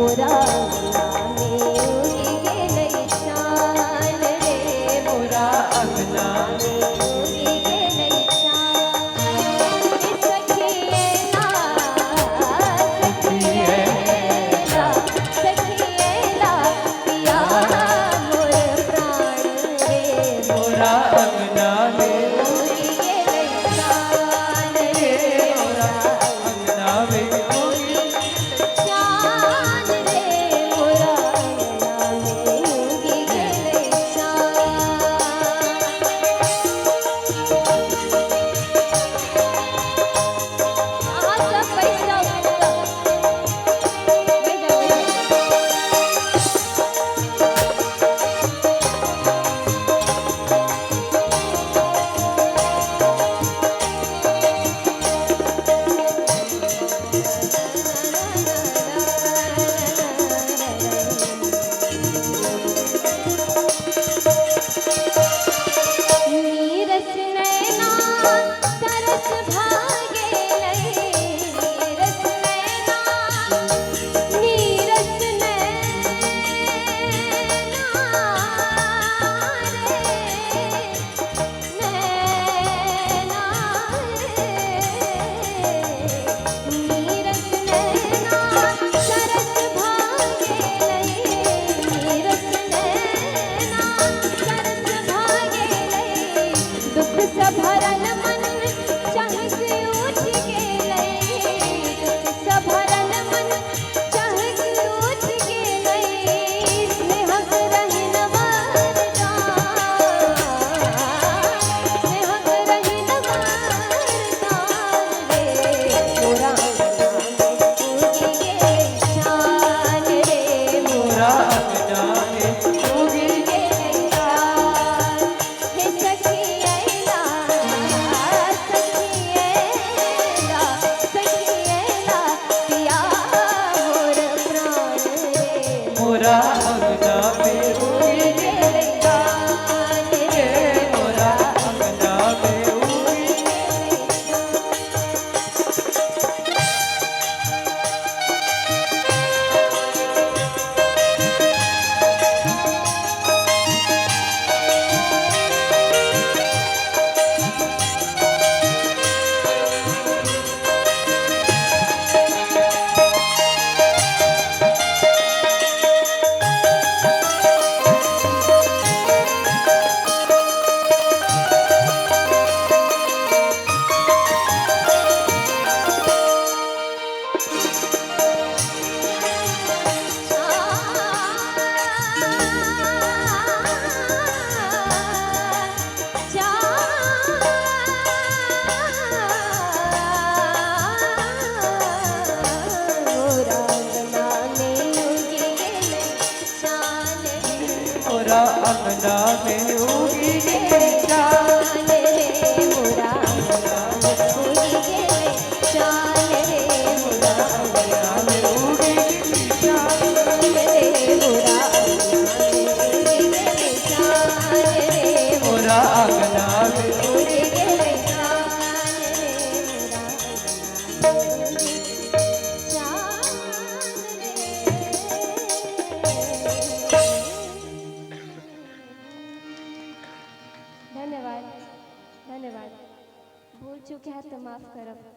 मोरा अंगना में उगी गेलै चान रे मोरा अंगना में उगी गेलै चान सखिएला सखिएला सखिएला पिया मोर प्राण रे मोरा अंगना में उगी गेलै चान रे मोरा अंगना में चान रे मोरा अंगना में उगी गेलै चान। अहाँ सब बैठ जाओ बैठ जाओ नीरस नैना तरस भागेलै नीरस नैना नीरस नैना रे नैना नीरस नैना तरस भागेलै नीरस नैना तरस भागेलै दुख से भरल मन चहक उठ गेलै दुख से भरल मन चहक उठ गेलै स्नेहक रहिन वरदान स्नेहक रहिन वरदान रे मोरा अंगना में उगी गेलै चान रे मोरा अंगना में उगी गेलै चान हे सखिएला सखिएला सखिएला पिया मोर प्राण रे मोरा अंगना में उगी गेलै चान रे मोरा अंगना में उगी गेलै मोरा अंगना में उगी गेलै चान मोरा अंगना में उगी गेलै चान रे मोरा अंगना में उगी गेलै चान रे मोरा अंगना में उगी गेलै चान रे मोरा अंगना में उगी गेलै चान रे मोरा अंगना में उगी चान रे। धन्यवाद धन्यवाद भूल चुके हैं तो माफ करो।